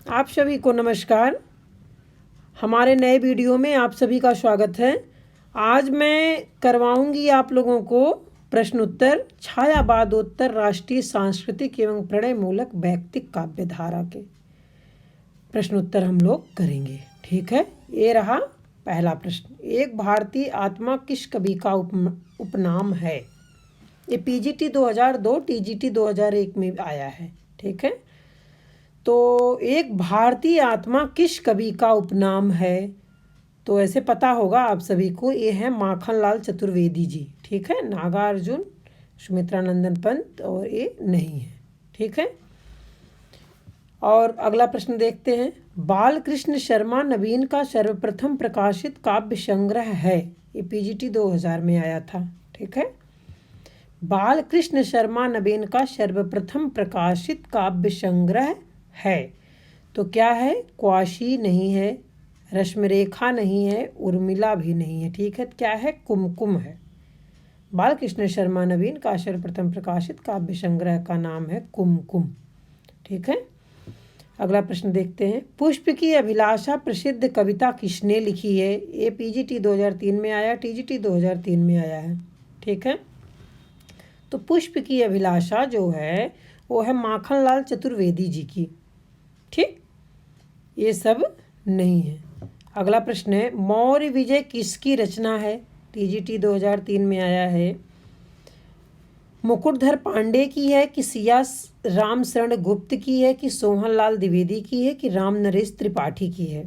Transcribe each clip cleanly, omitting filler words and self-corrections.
आप सभी को नमस्कार। हमारे नए वीडियो में आप सभी का स्वागत है। आज मैं करवाऊंगी आप लोगों को प्रश्न उत्तर छायावादोत्तर राष्ट्रीय सांस्कृतिक एवं प्रणय मूलक वैयक्तिक काव्य धारा के प्रश्न उत्तर हम लोग करेंगे। ठीक है, ये रहा पहला प्रश्न। एक भारतीय आत्मा किस कवि का उपनाम है? ये पीजीटी 2002 टीजीटी 2001 में आया है। ठीक है, तो एक भारतीय आत्मा किस कवि का उपनाम है? तो ऐसे पता होगा आप सभी को, ये है माखनलाल चतुर्वेदी जी। ठीक है, नागार्जुन, सुमित्रानंदन पंत और ये नहीं है। ठीक है, और अगला प्रश्न देखते हैं। बालकृष्ण शर्मा नवीन का सर्वप्रथम प्रकाशित काव्य संग्रह है। ये पीजीटी 2000 में आया था। ठीक है, बालकृष्ण शर्मा नवीन का सर्वप्रथम प्रकाशित काव्य संग्रह है। तो क्या है? क्वाशी नहीं है, रश्मिरेखा नहीं है, उर्मिला भी नहीं है। ठीक है, क्या है? कुमकुम है। बालकृष्ण शर्मा नवीन का सर्वप्रथम प्रकाशित काव्य संग्रह का नाम है कुमकुम। ठीक है, अगला प्रश्न देखते हैं। पुष्प की अभिलाषा प्रसिद्ध कविता किसने लिखी है? ये पीजीटी 2003 में आया, टीजीटी 2003 में आया है। ठीक है, तो पुष्प की अभिलाषा जो है वो है माखनलाल चतुर्वेदी जी की। ठीक, ये सब नहीं है। अगला प्रश्न है। मौर्य विजय किसकी रचना है? टीजीटी 2003 में आया है। मुकुटधर पांडे की है कि सिया राम शरण गुप्त की है कि सोहनलाल द्विवेदी की है कि राम नरेश त्रिपाठी की है?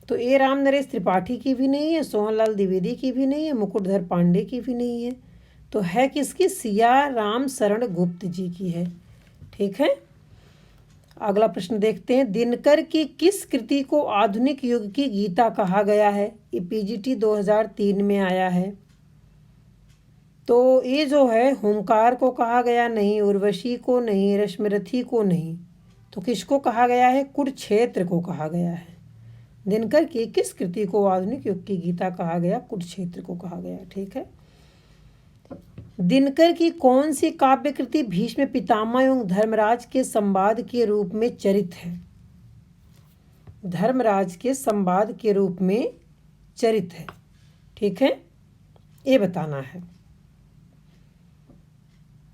तो ये राम नरेश त्रिपाठी की भी नहीं है, सोहनलाल द्विवेदी की भी नहीं है, मुकुटधर पांडे की भी नहीं है। तो है किसकी? सिया राम शरण गुप्त जी की है। ठीक है, अगला प्रश्न देखते हैं। दिनकर की किस कृति को आधुनिक युग की गीता कहा गया है? ये पीजीटी 2003 में आया है। तो ये जो है हुंकार को कहा गया नहीं, उर्वशी को नहीं, रश्मिरथी को नहीं, तो किसको कहा गया है? कुरुक्षेत्र को कहा गया है। दिनकर की किस कृति को आधुनिक युग की गीता कहा गया? कुरुक्षेत्र को कहा गया। ठीक है, दिनकर की कौन सी काव्य कृति भीष्म पितामह एवं धर्मराज के संवाद के रूप में चरित है? धर्मराज के संवाद के रूप में चरित है। ठीक है, ये बताना है।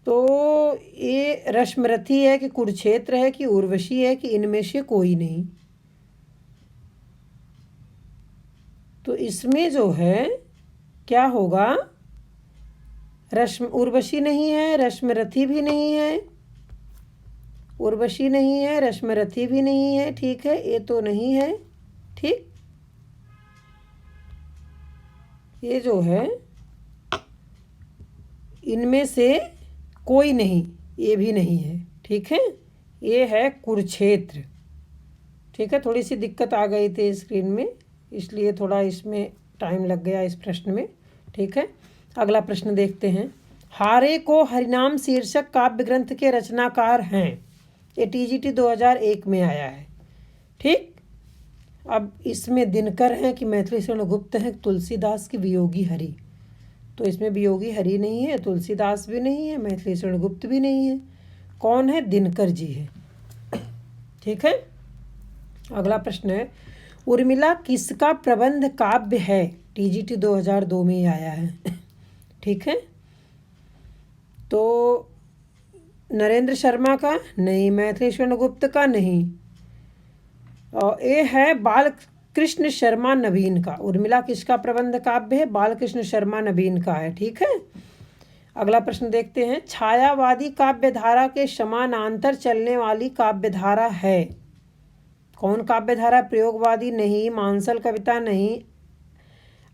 तो ये रश्मिरथी है कि कुरुक्षेत्र है कि उर्वशी है कि इनमें से कोई नहीं? तो इसमें जो है क्या होगा? उर्वशी नहीं है, रश्मिरथी भी नहीं है, उर्वशी नहीं है, रश्मिरथी भी नहीं है। ठीक है, ये तो नहीं है। ठीक, ये जो है इनमें से कोई नहीं, ये भी नहीं है। ठीक है, ये है कुरुक्षेत्र। ठीक है, थोड़ी सी दिक्कत आ गई थी स्क्रीन में, इसलिए थोड़ा इसमें टाइम लग गया इस प्रश्न में। ठीक है, अगला प्रश्न देखते हैं। हारे को हरिनाम शीर्षक काव्य ग्रंथ के रचनाकार हैं। ये टीजीटी 2001 में आया है। ठीक, अब इसमें दिनकर हैं कि मैथिली शरण गुप्त हैं, तुलसीदास की वियोगी हरि? तो इसमें वियोगी हरि नहीं है, तुलसीदास भी नहीं है, मैथिली शरण गुप्त भी नहीं है। कौन है? दिनकर जी है। ठीक है, अगला प्रश्न है। उर्मिला किसका प्रबंध काव्य है? टीजीटी 2002 में ही आया है। ठीक है, तो नरेंद्र शर्मा का नहीं, मैथिली शरण गुप्त का नहीं, और ये है बालकृष्ण शर्मा नवीन का। उर्मिला किसका प्रबंध काव्य है? बालकृष्ण शर्मा नवीन का है। ठीक है, अगला प्रश्न देखते हैं। छायावादी काव्य धारा के समानांतर चलने वाली काव्य धारा है। कौन काव्य धारा? प्रयोगवादी नहीं, मानसल कविता नहीं,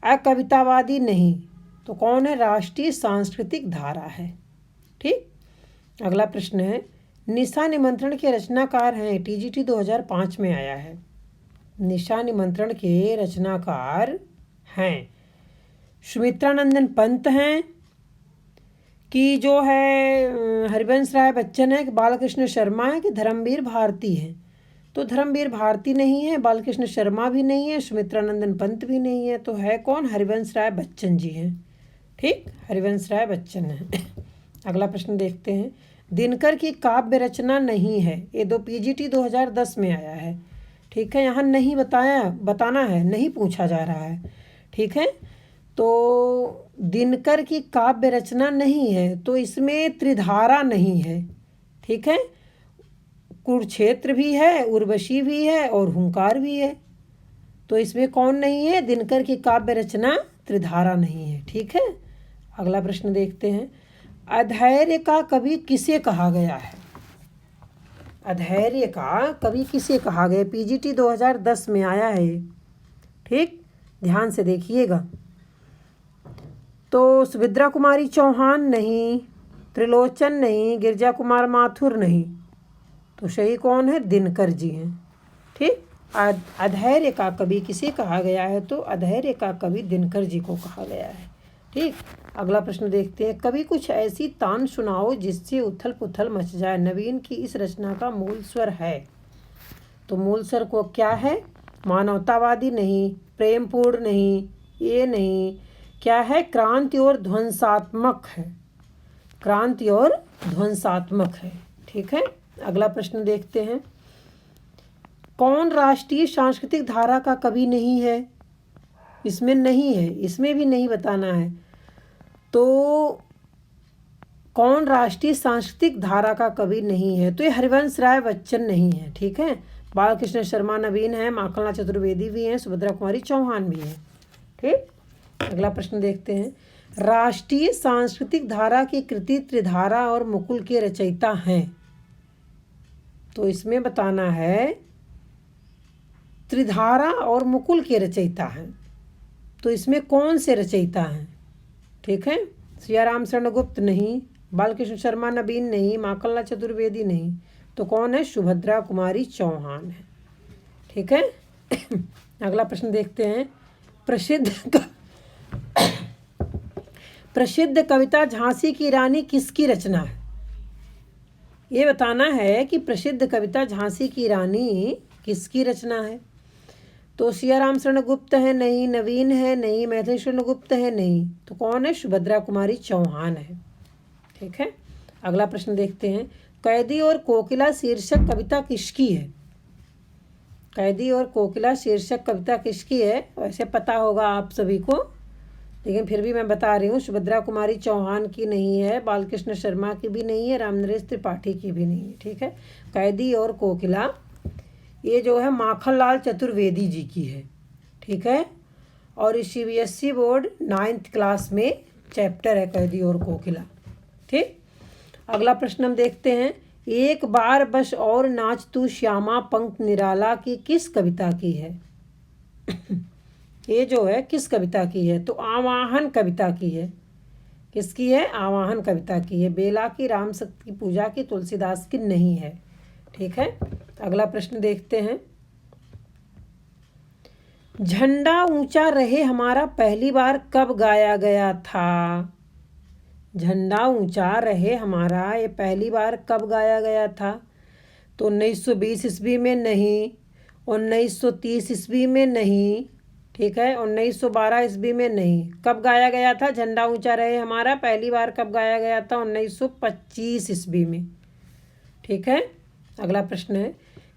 अकवितावादी नहीं, तो कौन है? राष्ट्रीय सांस्कृतिक धारा है। ठीक, अगला प्रश्न है। निशा निमंत्रण के रचनाकार हैं। टीजीटी 2005 में आया है। निशा निमंत्रण के रचनाकार हैं सुमित्रानंदन पंत हैं कि जो है हरिवंश राय बच्चन है कि बालकृष्ण शर्मा है कि धर्मवीर भारती है? तो धर्मवीर भारती नहीं है, बालकृष्ण शर्मा भी नहीं है, सुमित्रानंदन पंत भी नहीं है। तो है कौन? हरिवंश राय बच्चन जी हैं। ठीक, हरिवंश राय बच्चन है। अगला प्रश्न देखते हैं। दिनकर की काव्य रचना नहीं है। ये पीजीटी 2010 में आया है। ठीक है, यहाँ नहीं बताना है, नहीं पूछा जा रहा है। ठीक है, तो दिनकर की काव्य रचना नहीं है, तो इसमें त्रिधारा नहीं है। ठीक है, कुरुक्षेत्र भी है, उर्वशी भी है और हुंकार भी है। तो इसमें कौन नहीं है? दिनकर की काव्य रचना त्रिधारा नहीं है। ठीक है, अगला प्रश्न देखते हैं। अधैर्य का कवि किसे कहा गया है? अधैर्य का कवि किसे कहा गया? पीजीटी 2010 में आया है। ठीक, ध्यान से देखिएगा। तो सुभद्रा कुमारी चौहान नहीं, त्रिलोचन नहीं, गिरजा कुमार माथुर नहीं, तो सही कौन है? दिनकर जी हैं। ठीक, अधैर्य का कवि किसे कहा गया है? तो अधैर्य का कवि दिनकर जी को कहा गया है। ठीक, अगला प्रश्न देखते हैं। कवि कुछ ऐसी तान सुनाओ जिससे उथल पुथल मच जाए। नवीन की इस रचना का मूल स्वर है। तो मूल स्वर को क्या है? मानवतावादी नहीं, प्रेमपूर्ण नहीं, ये नहीं, क्या है? क्रांति और ध्वंसात्मक है। क्रांति और ध्वंसात्मक है। ठीक है, अगला प्रश्न देखते हैं। कौन राष्ट्रीय सांस्कृतिक धारा का कवि नहीं है? इसमें नहीं है, इसमें भी नहीं बताना है। तो कौन राष्ट्रीय सांस्कृतिक धारा का कवि नहीं है? तो ये हरिवंश राय बच्चन नहीं है। ठीक है, बालकृष्ण शर्मा नवीन है, माखनलाल चतुर्वेदी भी हैं, सुभद्रा कुमारी चौहान भी है। ठीक, अगला प्रश्न देखते हैं। राष्ट्रीय सांस्कृतिक धारा की कृति त्रिधारा और मुकुल के रचयिता हैं। तो इसमें बताना है त्रिधारा और मुकुल के रचयिता हैं। तो इसमें कौन से रचयिता हैं? ठीक है, सियाराम शरण गुप्त नहीं, बालकृष्ण शर्मा नवीन नहीं, माखनलाल चतुर्वेदी नहीं, तो कौन है? सुभद्रा कुमारी चौहान है। ठीक है, अगला प्रश्न देखते हैं। प्रसिद्ध कविता झांसी की रानी किसकी रचना है? ये बताना है कि प्रसिद्ध कविता झांसी की रानी किसकी रचना है। तो सियाराम शरण गुप्त है नहीं, नवीन है नहीं, मैथिली शरण गुप्त है नहीं, तो कौन है? सुभद्रा कुमारी चौहान है। ठीक है, अगला प्रश्न देखते हैं। कैदी और कोकिला शीर्षक कविता किसकी है? कैदी और कोकिला शीर्षक कविता किसकी है? वैसे पता होगा आप सभी को, लेकिन फिर भी मैं बता रही हूँ। सुभद्रा कुमारी चौहान की नहीं है, बालकृष्ण शर्मा की भी नहीं है, रामनरेश त्रिपाठी की भी नहीं है। ठीक है, कैदी और कोकिला ये जो है माखनलाल चतुर्वेदी जी की है। ठीक है, और इस CBSE बोर्ड 9th क्लास में चैप्टर है कैदी और कोकिला। ठीक, अगला प्रश्न हम देखते हैं। एक बार बस और नाच तू श्यामा पंख निराला की किस कविता की है? ये जो है किस कविता की है? तो आवाहन कविता की है। किसकी है? आवाहन कविता की है। बेला की, राम सत्य की पूजा की, तुलसीदास की नहीं है। ठीक है, अगला प्रश्न देखते हैं। झंडा ऊंचा रहे हमारा पहली बार कब गाया गया था? झंडा ऊंचा रहे हमारा ये पहली बार कब गाया गया था? तो 1920 ईस्वी में नहीं, 1930 ईस्वी में नहीं, ठीक है, 1912 ईस्वी में नहीं। कब गाया गया था झंडा ऊंचा रहे हमारा? पहली बार कब गाया गया था? 1925 ईस्वी में। ठीक है, अगला प्रश्न है।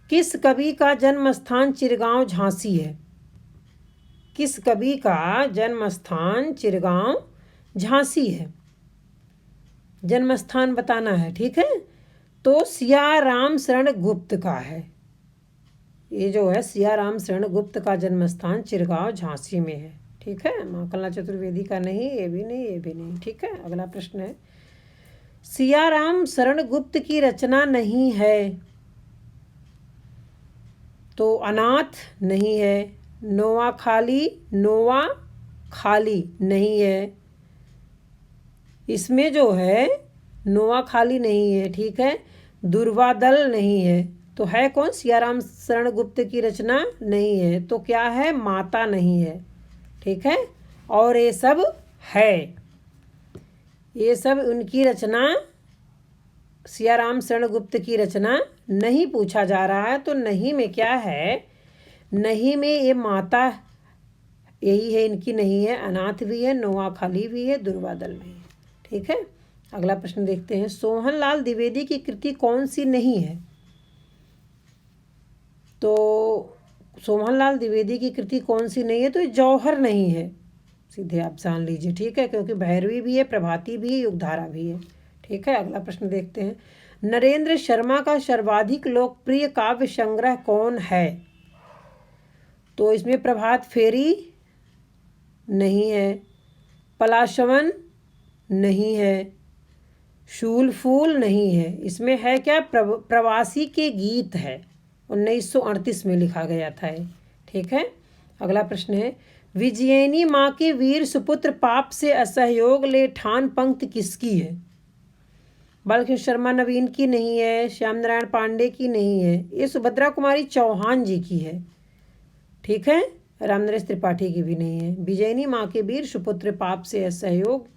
किस कवि का जन्म स्थान चिरगांव झांसी है? किस कवि का जन्म स्थान चिरगांव झांसी है? जन्म स्थान बताना है। ठीक है, तो सियाराम शरण गुप्त का है। ये जो है सियाराम शरण गुप्त का जन्म स्थान चिरगांव झांसी में है। ठीक है, माखनलाल चतुर्वेदी का नहीं, ये भी नहीं, ये भी नहीं। ठीक है, अगला प्रश्न है। सियाराम शरण गुप्त की रचना नहीं है, तो अनाथ नहीं है, नोआ खाली नहीं है, इसमें जो है नोआ खाली नहीं है। ठीक है, दुर्वादल नहीं है, तो है कौन? सियाराम शरण गुप्त की रचना नहीं है, तो क्या है? माता नहीं है। ठीक है, और ये सब है, ये सब उनकी रचना, सियाराम शरण गुप्त की रचना नहीं पूछा जा रहा है। तो नहीं में क्या है? नहीं में ये माता यही है, इनकी नहीं है, अनाथ भी है, नोआ खाली भी है, दुर्वादल भी है। ठीक है, अगला प्रश्न देखते हैं, सोहनलाल द्विवेदी की कृति कौन सी नहीं है? तो सोहनलाल द्विवेदी की कृति कौन सी नहीं है? तो ये जौहर नहीं है, सीधे आप जान लीजिए, ठीक है, क्योंकि भैरवी भी है, प्रभाती भी है, युगधारा भी है, ठीक है। अगला प्रश्न देखते हैं, नरेंद्र शर्मा का सर्वाधिक लोकप्रिय काव्य संग्रह कौन है? तो इसमें प्रभात फेरी नहीं है, पलाशवन नहीं है, शूल फूल नहीं है, इसमें है क्या? प्रवासी के गीत है, 1938 में लिखा गया था ये, ठीक है। अगला प्रश्न है, विजयिनी माँ के वीर सुपुत्र पाप से असहयोग ले ठान पंक्ति किसकी है? बालकृष्ण शर्मा नवीन की नहीं है, श्याम नारायण पांडे की नहीं है, ये सुभद्रा कुमारी चौहान जी की है, ठीक है। रामनरेश त्रिपाठी की भी नहीं है। विजयिनी माँ के वीर सुपुत्र पाप से असहयोग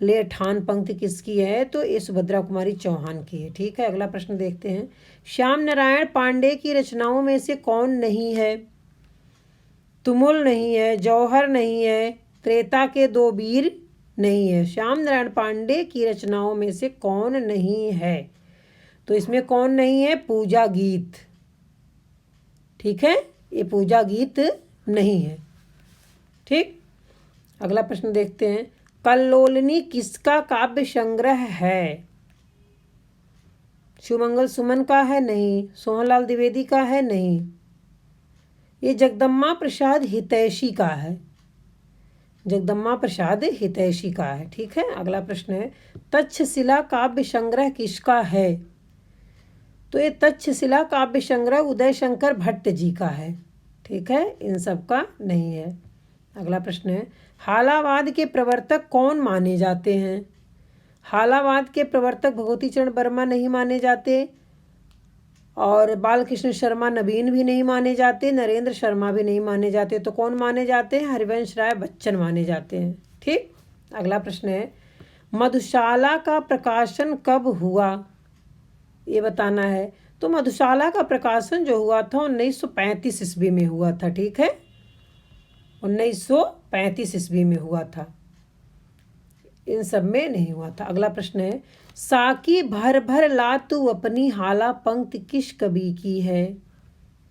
ले ठान पंक्ति किसकी है? तो ये सुभद्रा कुमारी चौहान की है, ठीक है। अगला प्रश्न देखते हैं, श्याम नारायण पांडे की रचनाओं में से कौन नहीं है? तुमुल नहीं है, जौहर नहीं है, त्रेता के दो वीर नहीं है। श्याम नारायण पांडे की रचनाओं में से कौन नहीं है? तो इसमें कौन नहीं है? पूजा गीत, ठीक है, ये पूजा गीत नहीं है, ठीक। अगला प्रश्न देखते हैं, कल्लोलिनी किसका काव्य संग्रह है? शिवमंगल सुमन का है? नहीं। सोहनलाल द्विवेदी का है? नहीं। ये जगदम्बा प्रसाद हितैषी का है, जगदम्बा प्रसाद हितैषी का है, ठीक है। अगला प्रश्न है, तक्षशिला काव्य संग्रह किसका है? तो ये तक्षशिला काव्य संग्रह उदय शंकर भट्ट जी का है, ठीक है, इन सब का नहीं है। अगला प्रश्न है, हालावाद के प्रवर्तक कौन माने जाते हैं? हालावाद के प्रवर्तक भगवती चरण वर्मा नहीं माने जाते, और बालकृष्ण शर्मा नवीन भी नहीं माने जाते, नरेंद्र शर्मा भी नहीं माने जाते। तो कौन माने जाते हैं? हरिवंश राय बच्चन माने जाते हैं, ठीक। अगला प्रश्न है, मधुशाला का प्रकाशन कब हुआ? ये बताना है। तो मधुशाला का प्रकाशन जो हुआ था 1935 ईस्वी में हुआ था, ठीक है, 1935 ईस्वी में हुआ था, इन सब में नहीं हुआ था। अगला प्रश्न है, साकी भर भर ला तू अपनी हाला पंक्ति किस कवि की है?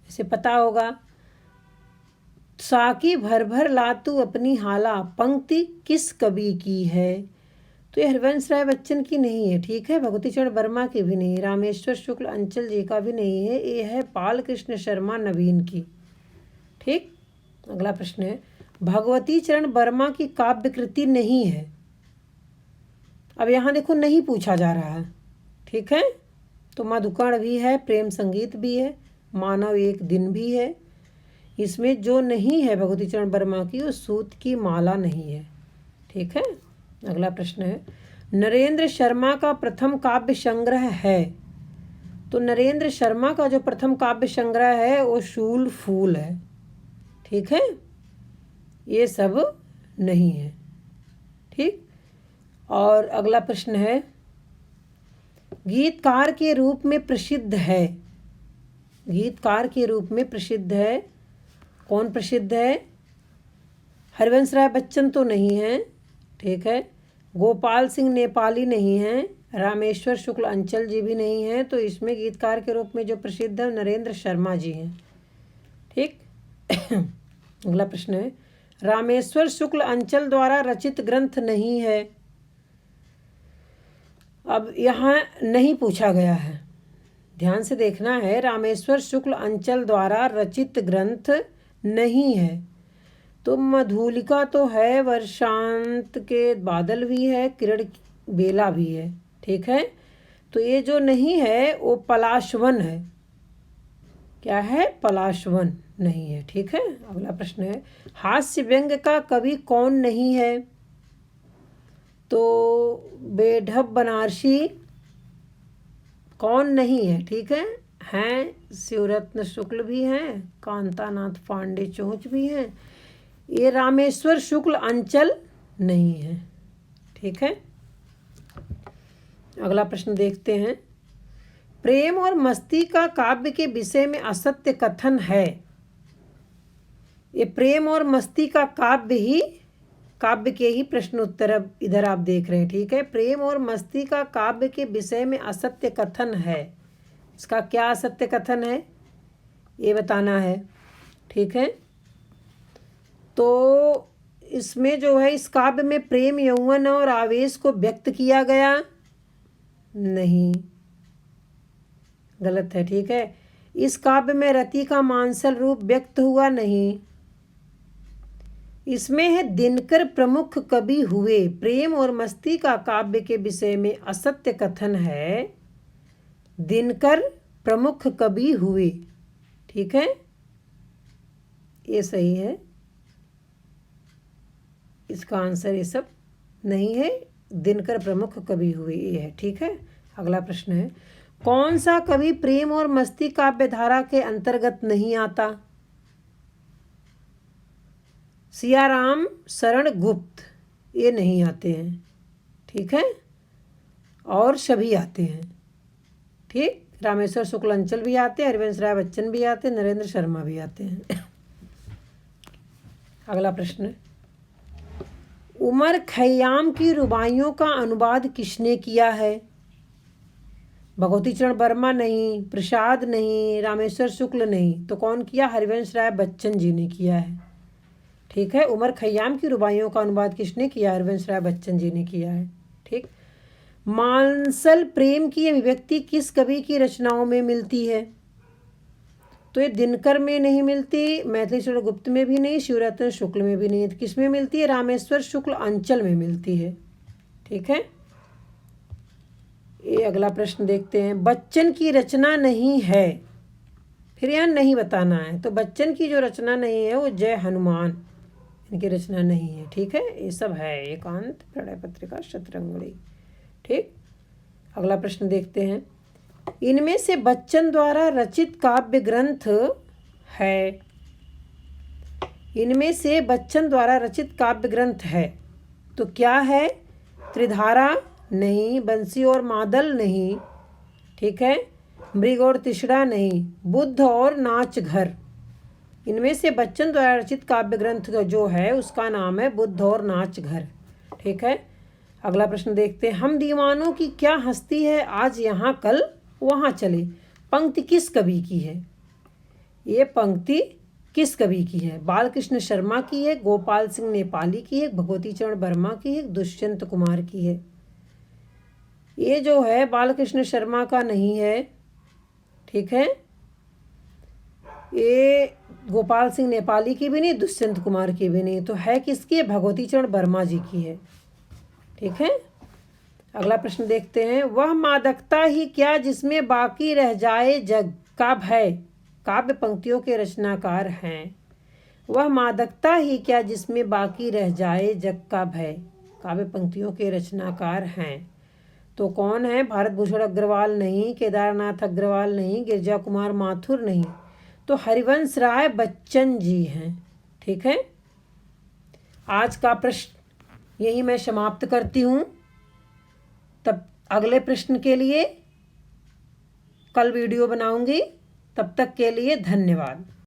इसे पता होगा, साकी भर भर ला तू अपनी हाला पंक्ति किस कवि की है? तो ये हरिवंश राय बच्चन की नहीं है, ठीक है, भगवती चरण वर्मा की भी नहीं, रामेश्वर शुक्ल अंचल जी का भी नहीं है, ये है बालकृष्ण शर्मा नवीन की, ठीक। अगला प्रश्न है, भगवती चरण वर्मा की काव्य कृति नहीं है। अब यहाँ देखो नहीं पूछा जा रहा है, ठीक है, तो मधुकर्ण भी है, प्रेम संगीत भी है, मानव एक दिन भी है। इसमें जो नहीं है भगवती चरण वर्मा की, वो सूत की माला नहीं है, ठीक है। अगला प्रश्न है, नरेंद्र शर्मा का प्रथम काव्य संग्रह है। तो नरेंद्र शर्मा का जो प्रथम काव्य संग्रह है वो शूल फूल है, ठीक है, ये सब नहीं है, ठीक। और अगला प्रश्न है, गीतकार के रूप में प्रसिद्ध है, गीतकार के रूप में प्रसिद्ध है, कौन प्रसिद्ध है? हरिवंश राय बच्चन तो नहीं है, ठीक है, गोपाल सिंह नेपाली नहीं है, रामेश्वर शुक्ल अंचल जी भी नहीं है। तो इसमें गीतकार के रूप में जो प्रसिद्ध है नरेंद्र शर्मा जी हैं, ठीक। अगला प्रश्न है, रामेश्वर शुक्ल अंचल द्वारा रचित ग्रंथ नहीं है। अब यहाँ नहीं पूछा गया है, ध्यान से देखना है, रामेश्वर शुक्ल अंचल द्वारा रचित ग्रंथ नहीं है। तो मधुलिका तो है, वर्षांत के बादल भी है, किरण बेला भी है, ठीक है। तो ये जो नहीं है वो पलाशवन है, क्या है? पलाशवन नहीं है, ठीक है। अगला प्रश्न है, हास्य व्यंग का कवि कौन नहीं है? तो बेढब बनारसी कौन नहीं है, ठीक है, हैं शिवरत्न शुक्ल भी हैं, कांतानाथ पांडे चोंच भी हैं, ये रामेश्वर शुक्ल अंचल नहीं है, ठीक है। अगला प्रश्न देखते हैं, प्रेम और मस्ती का काव्य के विषय में असत्य कथन है। ये प्रेम और मस्ती का काव्य ही काव्य के ही प्रश्न उत्तर अब इधर आप देख रहे हैं, ठीक है। प्रेम और मस्ती का काव्य के विषय में असत्य कथन है, इसका क्या असत्य कथन है ये बताना है, ठीक है। तो इसमें जो है, इस काव्य में प्रेम, यौवन और आवेश को व्यक्त किया गया नहीं, गलत है, ठीक है। इस काव्य में रति का मांसल रूप व्यक्त हुआ नहीं। इसमें है दिनकर प्रमुख कवि हुए। प्रेम और मस्ती का काव्य के विषय में असत्य कथन है, दिनकर प्रमुख कवि हुए, ठीक है, ये सही है। इसका आंसर ये सब नहीं है, दिनकर प्रमुख कवि हुए ये है, ठीक है। अगला प्रश्न है, कौन सा कवि प्रेम और मस्ती काव्य धारा के अंतर्गत नहीं आता? सियाराम शरण गुप्त ये नहीं आते हैं, ठीक है, और सभी आते हैं, ठीक। रामेश्वर शुक्ल अंचल भी आते हैं, हरिवंश राय बच्चन भी आते हैं, नरेंद्र शर्मा भी आते हैं। अगला प्रश्न, उमर खयाम की रुबाइयों का अनुवाद किसने किया है? भगवती चरण वर्मा नहीं, प्रसाद नहीं, रामेश्वर शुक्ल नहीं, तो कौन किया? हरिवंश राय बच्चन जी ने किया है, ठीक है। उमर खयाम की रुबाइयों का अनुवाद किसने किया? हरिवंश राय बच्चन जी ने किया है, ठीक। मांसल प्रेम की अभिव्यक्ति किस कवि की रचनाओं में मिलती है? तो ये दिनकर में नहीं मिलती, मैथिली शरण गुप्त में भी नहीं, शिवरत्न शुक्ल में भी नहीं, तो किस में मिलती है? रामेश्वर शुक्ल अंचल में मिलती है, ठीक है। ये अगला प्रश्न देखते हैं, बच्चन की रचना नहीं है, फिर यहाँ नहीं बताना है, तो बच्चन की जो रचना नहीं है वो जय हनुमान, इनकी रचना नहीं है, ठीक है। ये सब है, एकांत, प्रणय पत्रिका, शतरंगड़ी, ठीक। अगला प्रश्न देखते हैं, इनमें से बच्चन द्वारा रचित काव्य ग्रंथ है, इनमें से बच्चन द्वारा रचित काव्य ग्रंथ है, तो क्या है? त्रिधारा नहीं, बंसी और मादल नहीं, ठीक है, मृग और तिसरा नहीं, बुद्ध और नाच घर। इनमें से बच्चन द्वारा रचित काव्य ग्रंथ जो है उसका नाम है बुद्ध और नाच घर, ठीक है। अगला प्रश्न देखते हैं, हम दीवानों की क्या हस्ती है, आज यहाँ कल वहाँ चले, पंक्ति किस कवि की है? ये पंक्ति किस कवि की है? बालकृष्ण शर्मा की है, गोपाल सिंह नेपाली की है, भगवती चरण वर्मा की है, दुष्यंत कुमार की है। ये जो है बालकृष्ण शर्मा का नहीं है, ठीक है, ये गोपाल सिंह नेपाली की भी नहीं, दुष्यंत कुमार की भी नहीं, तो है किसकी? भगवती चरण वर्मा जी की है, ठीक है। अगला प्रश्न देखते हैं, वह मादकता ही क्या जिसमें बाकी रह जाए जग का भय, काव्य पंक्तियों के रचनाकार हैं। वह मादकता ही क्या जिसमें बाकी रह जाए जग का भय, काव्य पंक्तियों के रचनाकार हैं, तो कौन है? भारत भूषण अग्रवाल नहीं, केदारनाथ अग्रवाल नहीं, गिरजा कुमार माथुर नहीं, तो हरिवंश राय बच्चन जी हैं, ठीक है। आज का प्रश्न यही मैं समाप्त करती हूँ, तब अगले प्रश्न के लिए कल वीडियो बनाऊंगी, तब तक के लिए धन्यवाद।